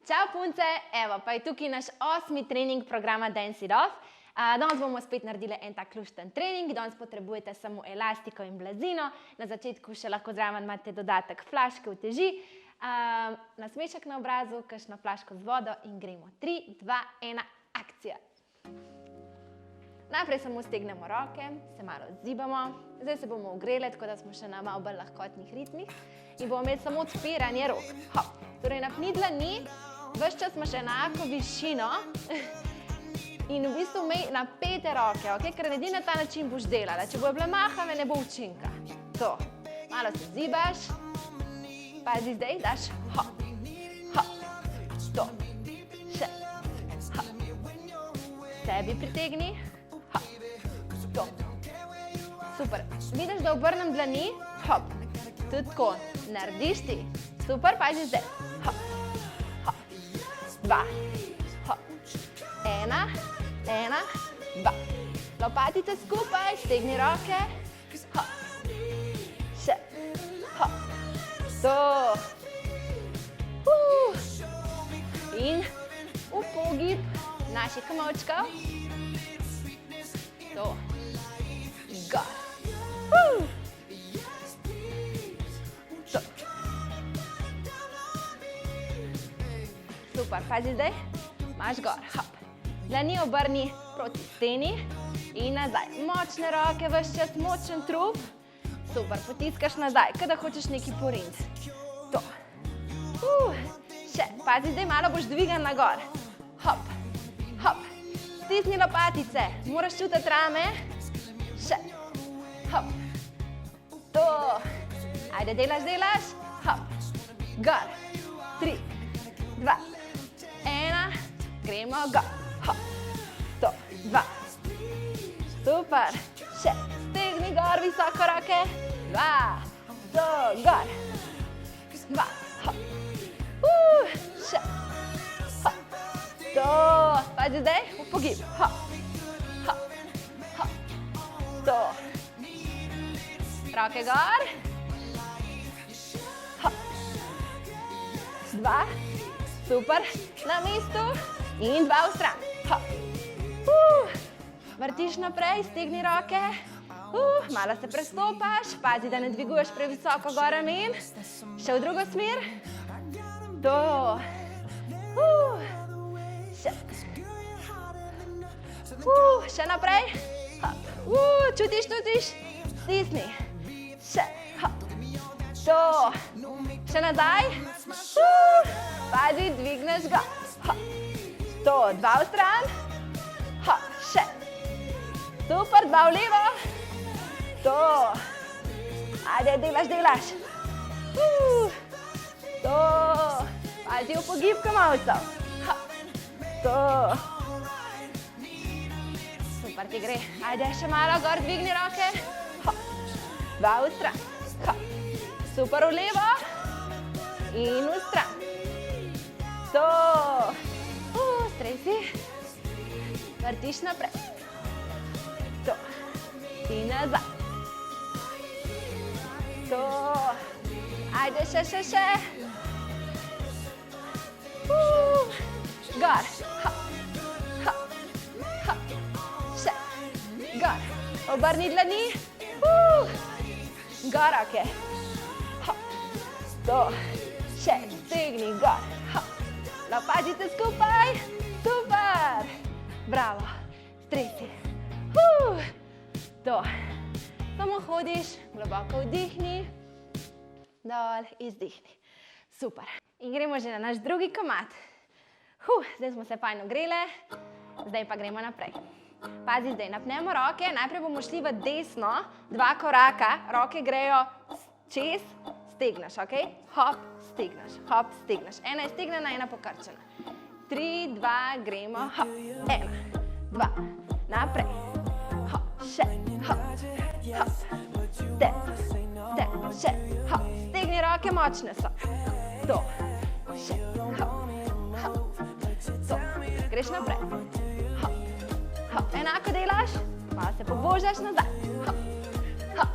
Čau punce, evo pa je tukaj naš 8. trening programa Dance It Off. Danes bomo spet naredili en tak lušten trening, danes potrebujete samo elastiko in blazino. Na začetku še lahko zraven imate dodatek flaške uteži, nasmešek na obrazu, kakšno flaško z vodo in gremo. 3, 2, 1, akcija! Najprej samo stegnemo roke, se malo zibamo, zdaj se bomo ogreli, tako da smo še na malo bolj lahkotnih ritmih in bomo imeli samo odpiranje rok. Hop. Torej napni dlani, ves čas imaš enako višino in v bistvu imej napete roke, okay? Ker edino na ta način boš delala. Če bojo bile mahave, ne bo učinka. To. Malo se zibaš, pazi zdaj, daš hop, hop, to, še, hop, sebi pritegni, hop, to, super. Vidiš, da obrnem dlani, hop, tudi tako, narediš ti, super, pazi zdaj, hop, hop, 2, hop, 1, 1, 2, lopatice skupaj, stegni roke, hop, še, hop, to, in v pogib naših komolčkov, to, gor, to, super, pazi zdaj, imaš gor, hop, dlani obrni proti steni in nazaj, močne roke, ves čas močen trup, super, potiskaš nazaj, kada hočeš nekaj poriniti, to, še, pazi zdaj, malo boš dvigan na gor, hop, hop, stisni lopatice, moraš čutiti rame, še, hop, to, ajde, delaš, hop, gor, 3, 2, 1, gremo gor, hop, to, 2, super, še, stegni gor, visoko roke, 2, to, gor, 2, hop, še, hop, to, pazi zdaj, v pogib, hop, hop, hop, to, roke gor, hop, 2, super, na mestu in 2 v stran, hop, vrtiš naprej, stegni roke, malo se prestopaš, pazi, da ne dviguješ previsoko gor ramen, še v drugo smer, to, še, še naprej, hop, čutiš, stisni, še, hop, to, še nazaj, pazi, dvigneš ga, hop, to, 2 v stran, hop, še, super, 2 v levo, to, ajde, delaš, to, pazi v pogib komolcev, to, super ti gre, ajde, še malo gor, dvigni roke, 2 v stran, super v levo in v stran, to, stresi, vrtiš naprej, to, in nazaj, to, ajde, še, gor, hop, še, gor, obrni dlani, gor roke, hop, to, še, stegni gor, hop, lopatice skupaj, super, bravo, stresi, to, samo hodiš, globoko vdihni, dol, izdihni, super. In gremo že na naš drugi komad. Zdaj smo se fajn ogrele, zdaj pa gremo naprej. Pazi zdaj, napnemo roke, najprej bomo šli v desno, 2 koraka, roke grejo čez, stegnaš, ok? Hop, stegnaš. Ena je stegnena, ena pokrčena. 3, 2, gremo, hop, 1, 2, naprej, hop, še, hop, step, še, hop, stegni roke, močne so, to, še, hop, to, greš naprej, hop, enako delaš, malo se pobožaš nazaj, hop,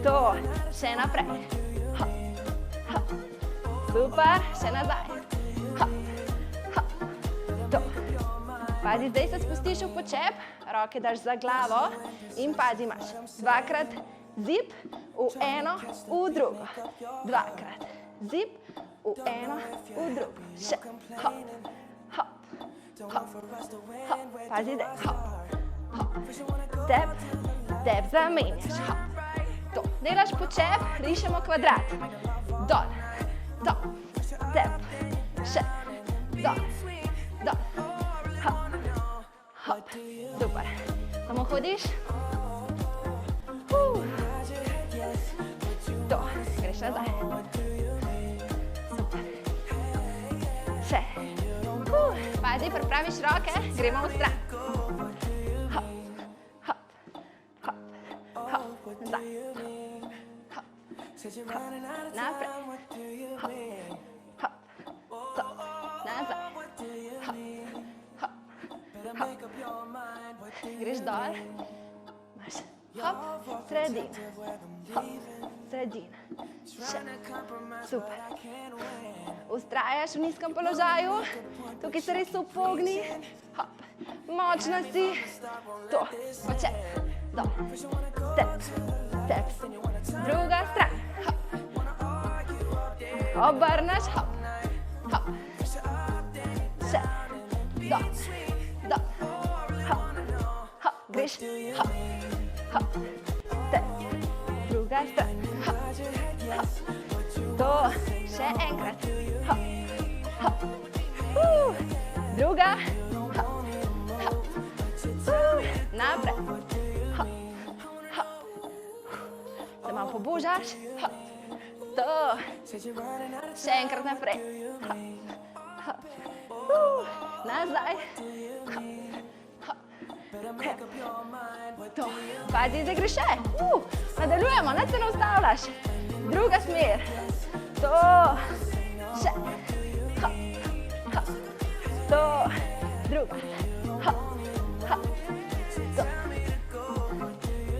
to, še naprej, hop, super, še nazaj, hop, Pazi, zdaj se spustiš v počep, roke daš za glavo in pazi, imaš dvakrat zip v eno, v drugo. Dvakrat zip v eno, v drugo. Še, hop, hop, hop, hop. Pazi zdaj, hop, hop. Step, step, zamenjaš, hop. To, delaš počep, rišemo kvadrat. Dol, dol, step, še, dol, dol, hop, hop. Super. Samo hodiš. To, greš nazaj. Super. Še. Pazi, pripraviš roke, gremo v stran. Hop, hop, hop, hop, nazaj. Hop, hop, naprej. Hop, hop, hop, nazaj. Hop, hop, hop. Greš dol. Imaš hop, sredina. Hop, sredina. Še. Super. Ustrajaš v nizkem položaju. Tukaj se res upogni. Hop. Močna si. To. Počep. Dol. Step. Step. Druga stran. Hop. Obrneš. Hop. Hop. Še. Dol. Dol. Hop. Hop. Greš. Hop. Hop. Step. Druga stran. Hop. Hop. To. Še enkrat. Hop. Hop. Druga. Hop. Hop. Naprej. Hop. Hop. Se malo pobužaš. Hop. To. Še enkrat naprej. Hop. Hop. Nazaj. Hop. Hop. To. Pazi, zdaj greš še. Nadaljujemo, ne se ne ustavljaš. Druga smer. To. Še. Hop. Hop. To. Druga. Hop. Hop. To.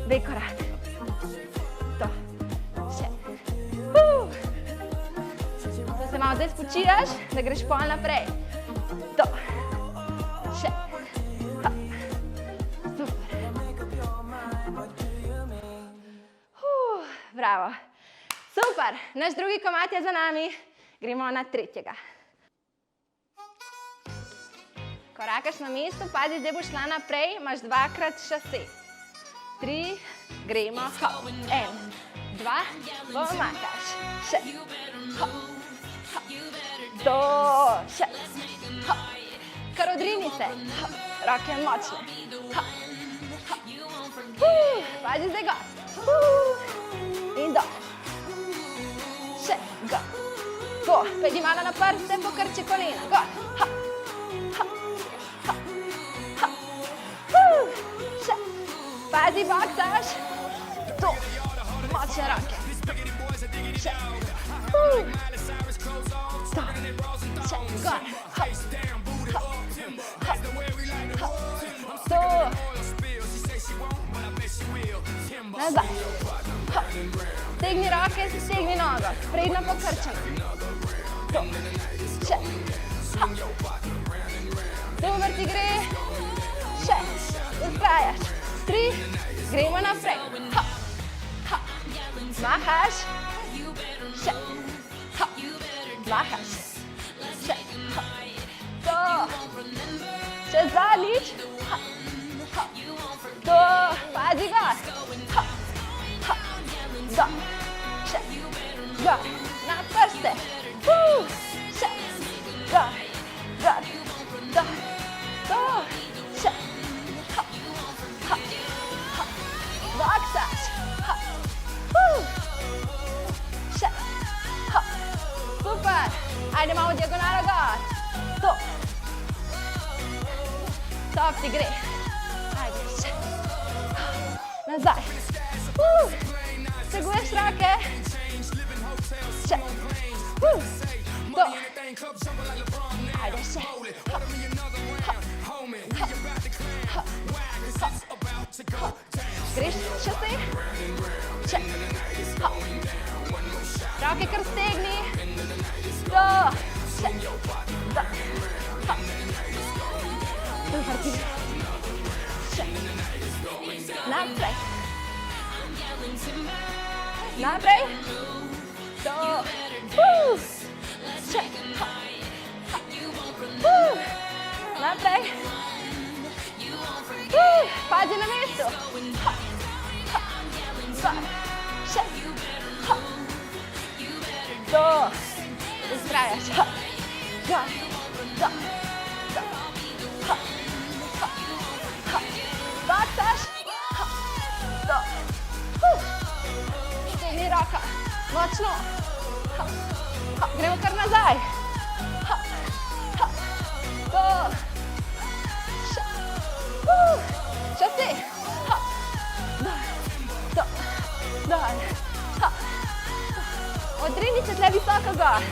Dve korak. To. Še. To se malo zdaj spočijaš, da greš pol naprej. To. Še. Hop. Super. Bravo. Super. Naš drugi komad je za nami. Gremo na tretjega. Korakaš na mestu, pazi, zdaj boš šla naprej, imaš dvakrat šase. 3, gremo, hop, 1, 2, pomakaš, še, hop, hop, to, še, hop, kar odrini se, hop, roke močne, hop, hop, pazi zdaj gor, in dol, še, gor, to, pejdi malo na prste, pokrči kolena, gor, hop, hop, hop, hop, še, pazi, boksaš, to, močne roke, še, to, še, gor, hop, hop, hop, hop, to, nazaj, hop, stegni roke, stegni nogo, sprednjo pokrčeno, to, še, hop, super ti gre, še, ustrajaš, 3, gremo naprej, hop, hop, mahaš, še, hop, mahaš, še, hop, to, še zadnjič, hop, hop, to, pazi gor, hop, hop, dol, še, gor, na prste, še, gor, gor, dol, to, še, hop, hop, hop, boksaš, hop, še, hop, super, ajde malo diagonalo gor, to, top ti gre, ajde, še, nazaj, seguješ roke, še, to, ajde, še, hop, hop, hop, hop, hop, greš še se, še, hop, roke kar stegni, to, še, to, hop, Super ti. Še. Naprej. Naprej. To. Še. Naprej. Pazi na mestu. Še. To. Vztrajaš. Baksaš. To. Stegni roka. Močno. Gremo kar nazaj. To. Še si. Daj. Odrini se tle visoko gor.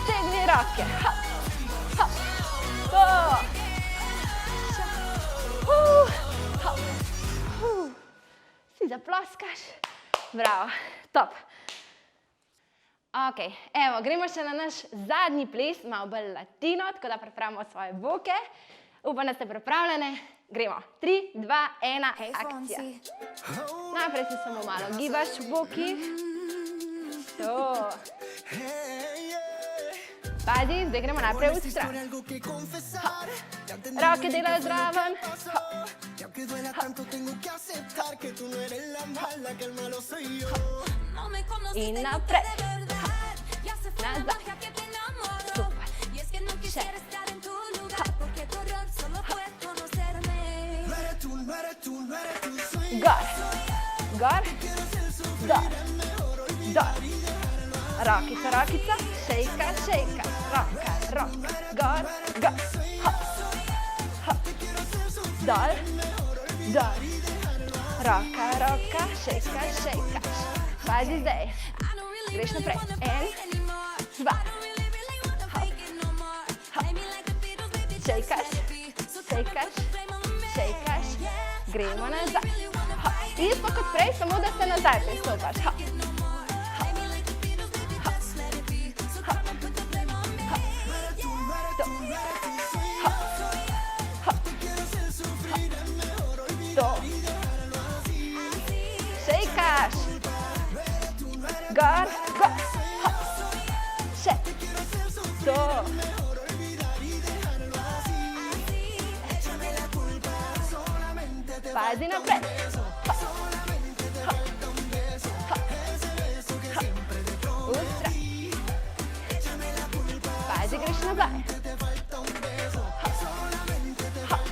Stegni roke. To. Si zaploskaš. Bravo. Top. Ok, evo, gremo še na naš zadnji ples, malo bolj latino, tako da pripravimo svoje boke. Upam, da ste pripravljene. Gremo. 3, 2, 1, akcija. Najprej se samo malo gibaš v bokih. To. Pazi, zdaj gremo najprej v stran. Roke delajo zraven. In naprej. Nazaj. Super. Še. Gor. Gor. Dol. Dol. Rokica, rokica. Šejka, šejka. Roka, roka. Gor, gor. Hop. Hop. Dol. Dol. Roka, roka. Šejka, šejka. Pazi zdaj. Greš naprej. 1, 2. Hop. Hop. Šejkaš. Šejkaš. Šejkaš. Gremo nazaj. Hop. Isto kot prej, samo da se nazaj pristopaš. Hop. Šejkaš. Gor, gor. Hop. Še. To. Pazi naprej. Hop. Hop. Hop. Hop. Ustra. Pazi, greš nazaj. Hop. Hop.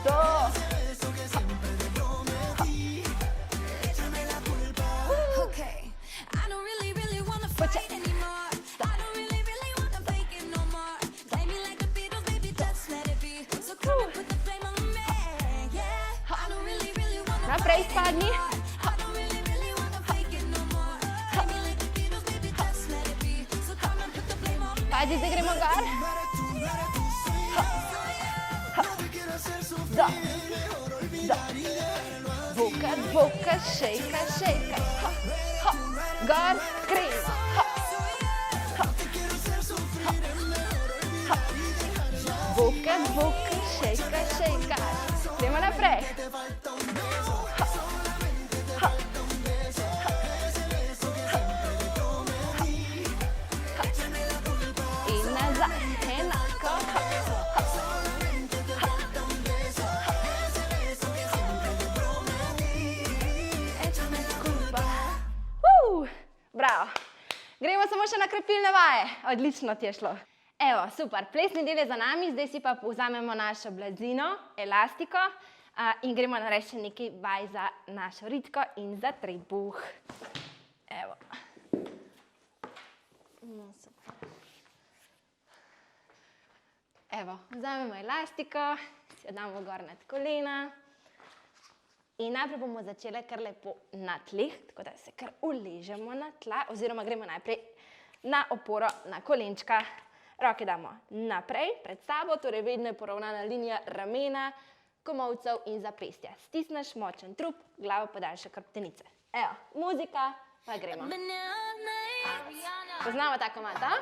To. Naprej spadni. Pazi, zdaj gremo gor. Dol. Dol. Buka, buka, šejka, šejka. Gor, gremo. Buka, buka, šejka, šejka. Gremo naprej. In nazaj. Enako. Bravo. Gremo samo še na krepilne vaje. Odlično ti je šlo. Evo, super, plesni del je za nami, zdaj si pa povzamemo našo blazino, elastiko in gremo narediti še nekaj vaj za našo ritko in za trebuh. Evo. No, super. Evo, vzamemo elastiko, si jo damo gor nad kolena in najprej bomo začele kar lepo na tleh, tako da se kar uležemo na tla, oziroma gremo najprej na oporo na kolenčka. Roke damo naprej, pred sabo, torej vedno je poravnana linija ramena, komolcev in zapestja. Stisneš močen trup, glavo pa daljše hrbtenice. Evo, muzika, pa gremo. Poznamo ta komad, a?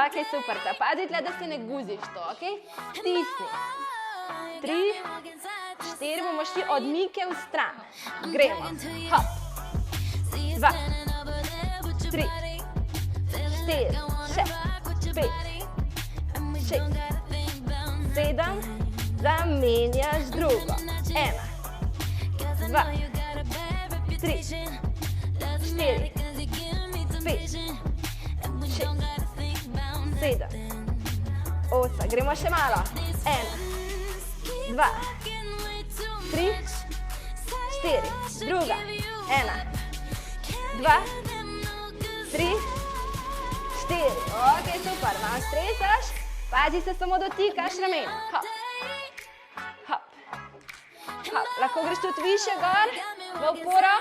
Ok, super, pazi tle, da se ne guziš to, ok? Stisni. 3, 4, bomo šli od mike v stran. Gremo. Hop. 2, 3, 4, še. 5, 6, 7, zamenjaš drugo. 1, 2, 3, 4, 5, 6, 7, 8, gremo še malo. 1, 2, 3, 4, druga. 1, 2, 3, 4. Ok, super, malo stresaš. Pazi se, samo dotikaš ramen. Hop, hop, hop. Lahko greš tudi više gor, v oporo.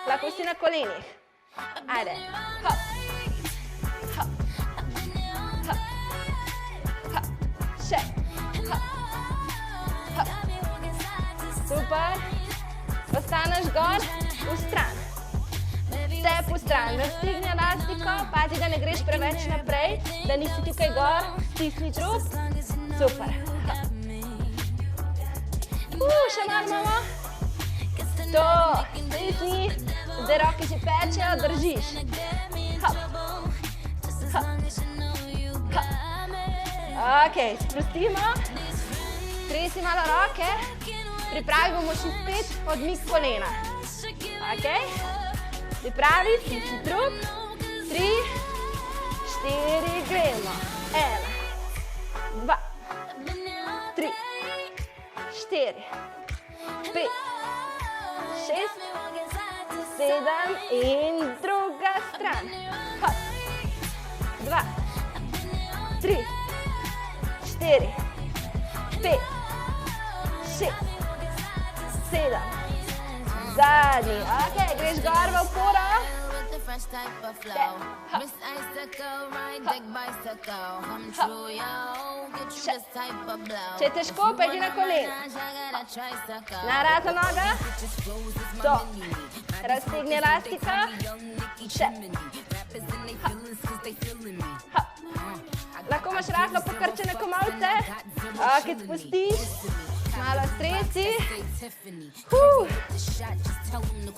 Lahko si na kolenih. Ajde, hop, hop, hop, hop, še, hop, hop. Super. Ostaneš gor, v stran. Step v stran, raztegni elastiko, pazi, da ne greš preveč naprej, da nisi tukaj gor, stisni trup. Super. Še malo imamo. To, stisni, zdaj roke že pečejo, držiš. Hop, hop, hop. Ok, sprostimo, tresi malo roke, pripravi bomo šli spet odmik kolena. Ok? Pripravi, stisni trup, 3, 4, gremo. 1, 2, 3, 4, 5, 6, 7 in druga stran. Hop. 2, 3, 4, 5, 6, 7. Zadnji, ok, greš gor v oporo. Če je težko, pojdi na kolena. Na raza noga. To. Raztegni elastiko. Še. Lahko imaš rahlo pokrčene komolce. Ok, spustiš. Malo stresi.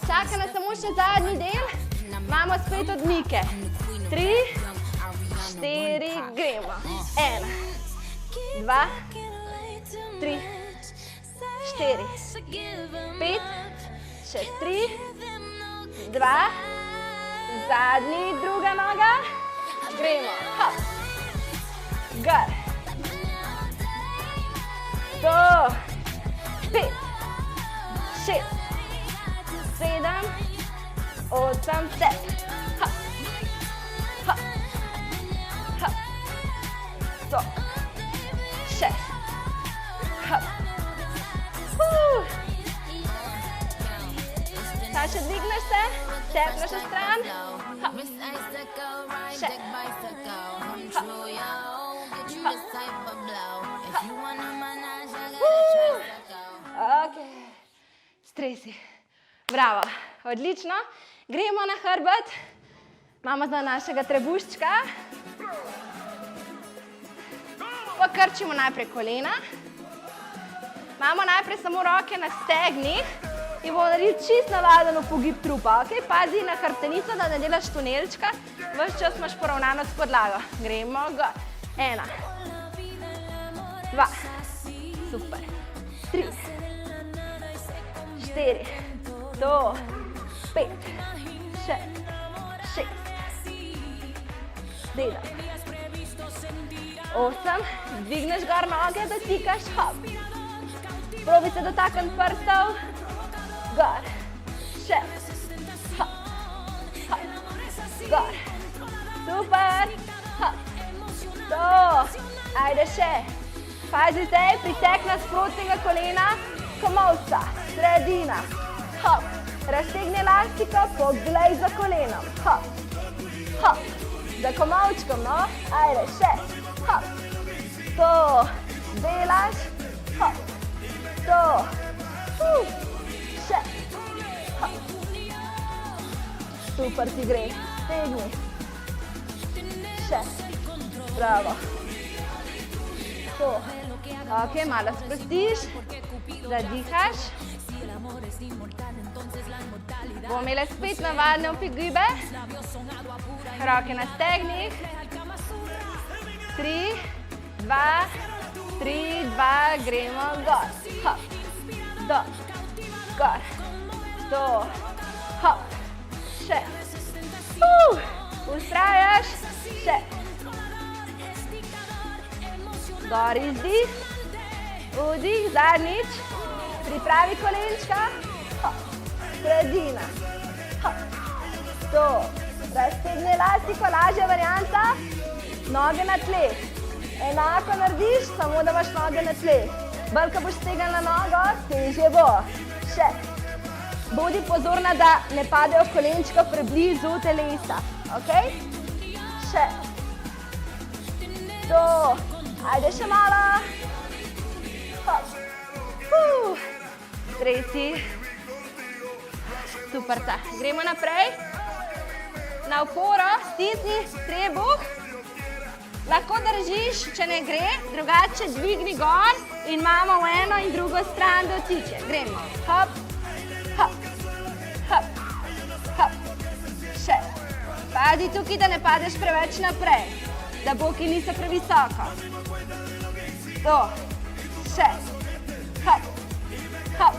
Čaka nas samo še zadnji del. Imamo spet odmike. 3, 4, gremo. 1, 2, 3, 4, 5, še 3, 2, zadnji, druga noga. Gremo. Hop. Gor. To. 5, 6, 7, 8, step. Hop, hop, hop. To. Še. Hop. Zdaj še dvigneš se, stepneš v stran. Hop. Še. Hop. Ok, stresi. Bravo, odlično. Gremo na hrbet. Imamo zdaj našega trebuščka. Pokrčimo najprej kolena. Imamo najprej samo roke na stegnih in bomo naredili čist navaden upogib trupa. Ok, pazi na hrbtenico, da ne delaš tunelčka. Ves čas imaš poravnano s podlago. Gremo gor. 1, 2, super. 3, 4, to, 5, 6, 7, 8, dvigneš gor noge, dotikaš, hop. Probi se dotakniti prstov, gor, še, hop, hop, gor, super, hop, to, ajde še. Pazi zdaj, pritek nasprotnega kolena, komolca, sredina, hop, raztegni elastiko, poglej za kolenom, hop, hop, za komolčkom, no, ajde, še, hop, to, delaš, hop, to, še, hop, super ti gre, stegni, še, bravo, to, Ok, malo sprostiš, zadihaš. Bomo imeli spet navadne gibe. Roke na stegnih. 3, 2, 3, 2, gremo gor. Hop, dol, gor, dol, hop, še. Ustrajaš, še. Gor izdih, vdih, zadnjič. Pripravi kolenčka, hop, sredina, hop, dol. Raztegni elastiko, lažja varianta. Noge na tleh. Enako narediš, samo da imaš noge na tleh. Bolj, ko boš stegnil na nogo, težje bo. Še. Bodi pozorna, da ne padejo kolenčka preblizu telesa. Ok? Še. To. Ajde še malo. Hop. Stresi. Super ta. Gremo naprej. Na oporo, stisni trebuh. Lahko držiš, če ne gre, drugače dvigni gor in imamo v eno in drugo stran dotiče. Gremo. Hop, hop, hop, hop. Še. Pazi tukaj, da ne padeš preveč naprej, da boki niso previsoko. To. Še. Hop, hop.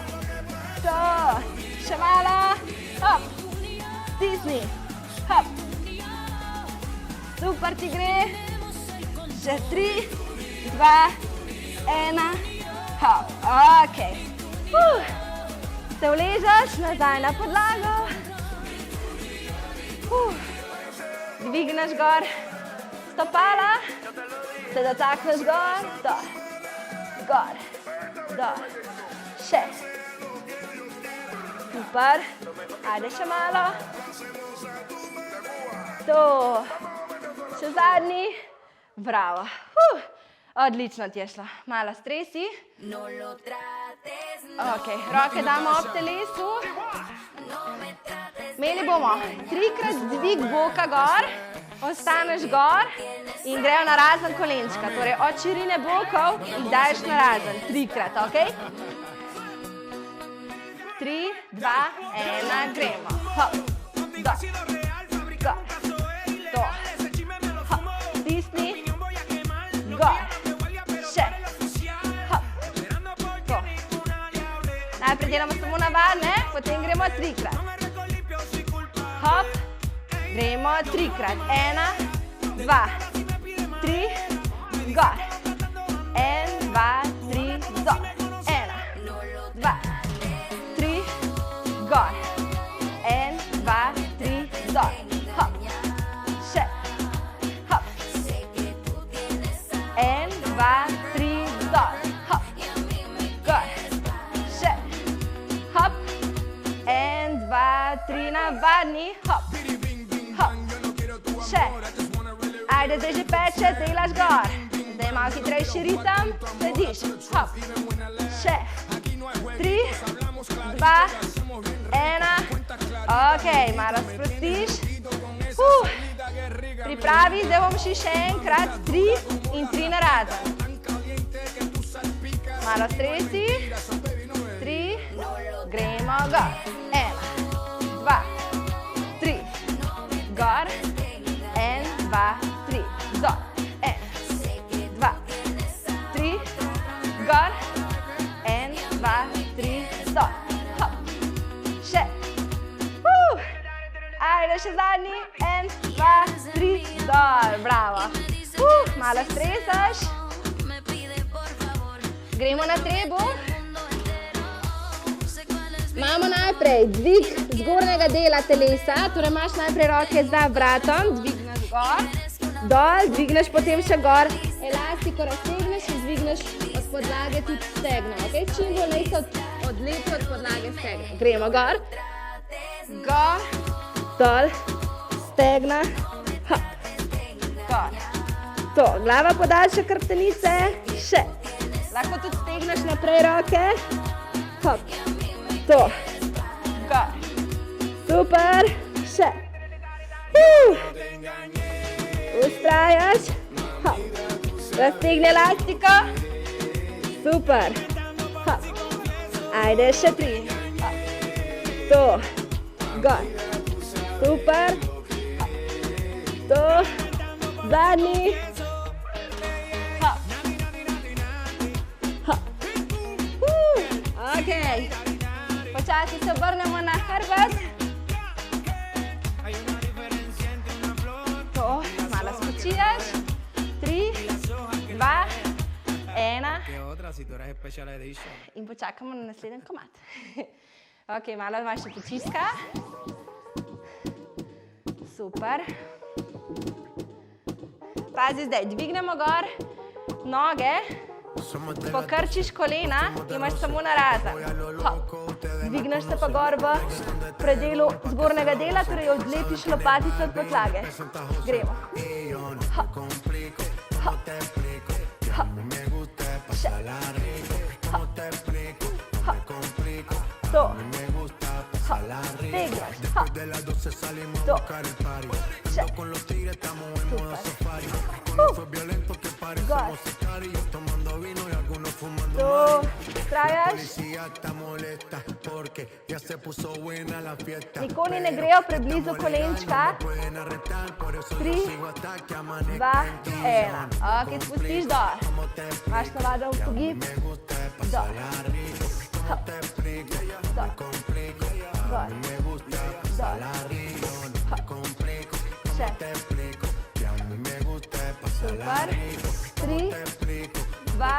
To. Še malo. Hop. Stisni. Hop. Super ti gre. Še 3, 2, 1, hop. Ok. Se uležaš nazaj na podlago. Dvigneš gor stopala. Se dotakneš gor. Dol. Gor. Dol. Še. Super. Ajde še malo. To. Še zadnji. Bravo. Odlično ti je šlo. Malo stresi. Ok, roke damo ob telesu. Imeli bomo 3-krat dvig boka gor, ostaneš gor in grejo na razen kolenčka. Torej od širine bokov jih daješ na razen. 3-krat, ok? 3, 2, 1, gremo. Hop, dol, gor, dol, hop, stisni, gor, še, hop, to. Najprej delamo samo navadne, potem gremo 3-krat. Hop, gremo 3-krat. 1, 2, 3, gor. 1, 2, 3, dol. 1, 2, 3, gor. 1, 2, 3, dol. Hop, še, hop. 1, 2, 3, dol. Hop, gor. Še, hop. 1, 2, 3, navadni. Hop, hop. Še. Ajde, zdaj že peče, delaš gor. Zdaj je malo hitrejši ritem. Slediš. Hop. Še. 3, 2, 1. Ok, malo sprostiš. Pripravi, zdaj bomo šli še enkrat 3 in 3 na razen. Malo stresi. 3, gremo gor. 1, 2, 3, gor. 1, 2, 3, dol. 1, 2, 3, gor. 1, 2, 3, dol. Hop. Še. Ajde, še zadnji. 1, 2, 3, dol. Bravo. Malo stresaš. Gremo na trebuh. Imamo najprej dvig zgornjega dela telesa, torej imaš najprej roke za vratom, dvigneš gor, dol, dvigneš potem še gor, elastiko raztegneš in dvigneš od podlage tudi stegno. Okay? Čim bolj naj se odlepi od podlage stegno. Gremo gor, gor, dol, stegna, hop, gor. To, glava podaljša hrbtenice, še. Lahko tudi stegneš naprej roke, hop. To, gor, super, še, ustrajaš, hop, raztegni elastiko, Super. Hop. Ajde, še 3. Hop. To. Gor. Super. Hop. To. Zadnji. Hop. Hop. Ok. Počasi se obrnemo na hrbet. To, malo spočiješ. 3, 2, 1. In počakamo na naslednji komad. Ok, malo vaša počiska. Super. Pazi zdaj, dvignemo gor noge, pokrčiš kolena, imaš samo narazen. Dvigneš se pa gor v predelu zgornjega dela, torej odlepiš lopatico od podlage. Gremo. Hop. Hop. Hop. Še. Hop. Hop. To. Hop. Tegnaš. Hop. To. Še. Super. Gor. To. Trajaš. Nikoli ne grejo preblizu kolenčka. 3, 2, 1. Ok, spustiš dol. Imaš navaden pogib. Dol. Hop. Dol. Gor. Dol. Hop. Še. Super. 3, 2,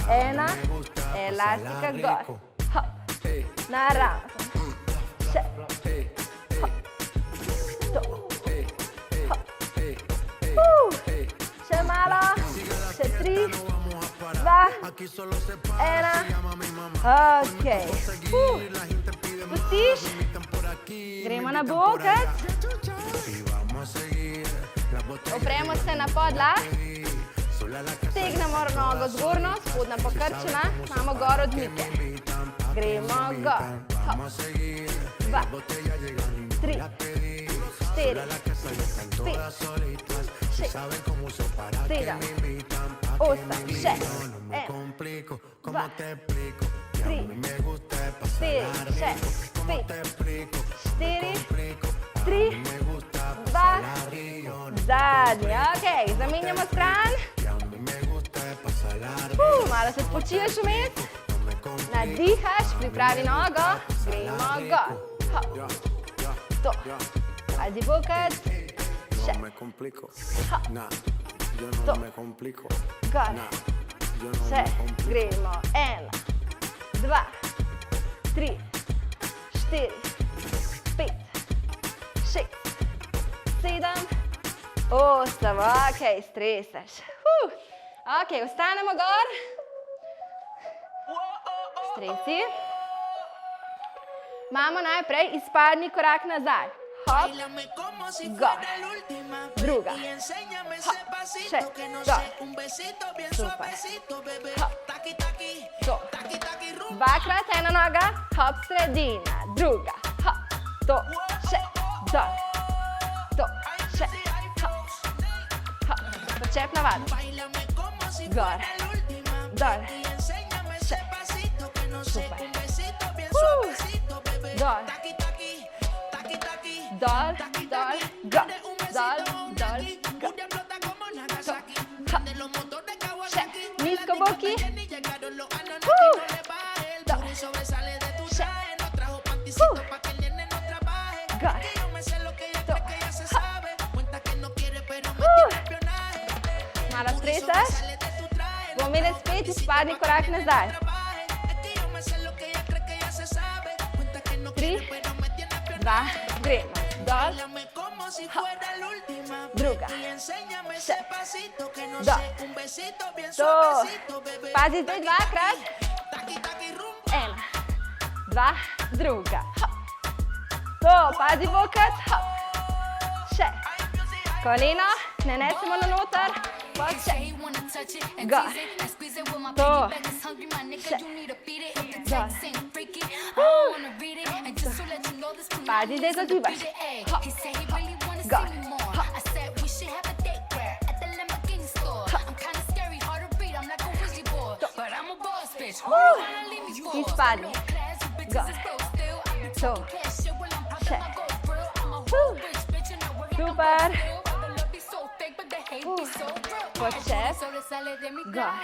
1. Elastika gor. Hop. Naravno. Še. Hop. To. Hop. Še malo. Še 3, 2, 1. Ok. Pustiš. Gremo na boket. Opremo se na podlak. Stegnemo nogo zgornjo, spodnja pokrčena, imamo gor odmike. Gremo gor. Hop. 2, 3, 4, 5, 6, 7, 8, še. 1, 2, 3, 4, še. 5, 4, 3, 2, zadnji. Ok, zamenjamo stran. Malo se spočiješ vmes. Nadihaš, pripravi nogo. Gremo gor. Hop. To. Pazi boket. Še. Hop. To. Gor. Še. Gremo. 1, 2, 3, 4, 5, 6, 7, 8. Ok, stresaš. Ok, ostanemo gor. Stresi. Imamo najprej izpadni korak nazaj. Hop, gor. Druga. Hop, še, gor. Super. Hop, to. Dvakrat ena noga, hop, sredina. Druga, hop, to, še, dol. To, še, hop, hop. Počep navadno. Gor, dol, še. Super. Dol. Dol, dol, gor. Dol, dol, gor. To. Hop. Še. Nizko boki. Dol. Še. Gor. To. Hop. Malo stresaš. Bomo imeli spet izpadni korak nazaj. 3, 2, gremo. Dol. Hop. Druga. Še. Dol. To. Pazi zdaj dvakrat. 1, 2, druga. Hop. To. Pazi boket. Hop. Še. Koleno. Ne nesemo na noter. Še. Gor. To. Še. Dol. Pazi, zdaj zagibaš. Hop. Gor. Hop. Hop. To. Izpadni. Gor. To. Še. Super. Počep. Gor.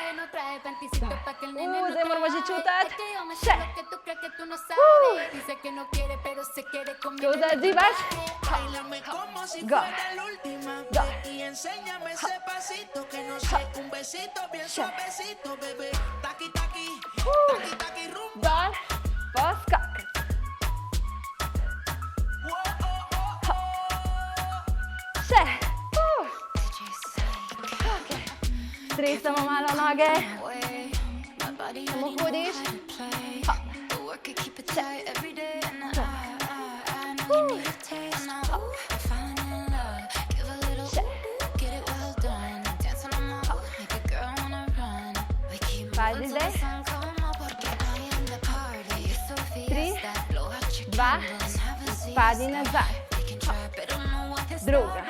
Zdaj moramo že čutiti. Še. To zadzivaš. Gor. Gor. Dol, poskak. Še. Stresamo malo noge. Samo hodiš. Pazi zdaj. 3, 2, izpadi nazaj. Druga.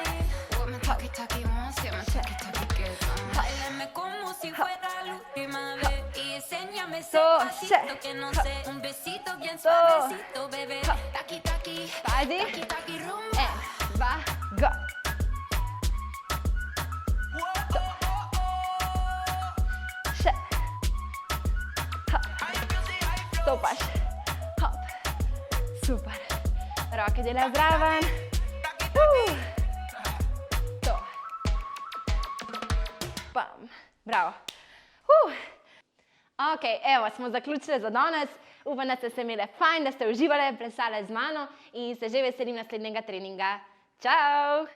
To, še. To. Pazi. 1, 2, go. Še. Stopaš. Hop. Super. Roke delajo zraven. To. Bam. Bravo. Ok, evo, smo zaključili za danes. Upam, da ste se imeli fajn, da ste uživali, plesali z mano in se že veselim naslednjega treninga. Čau!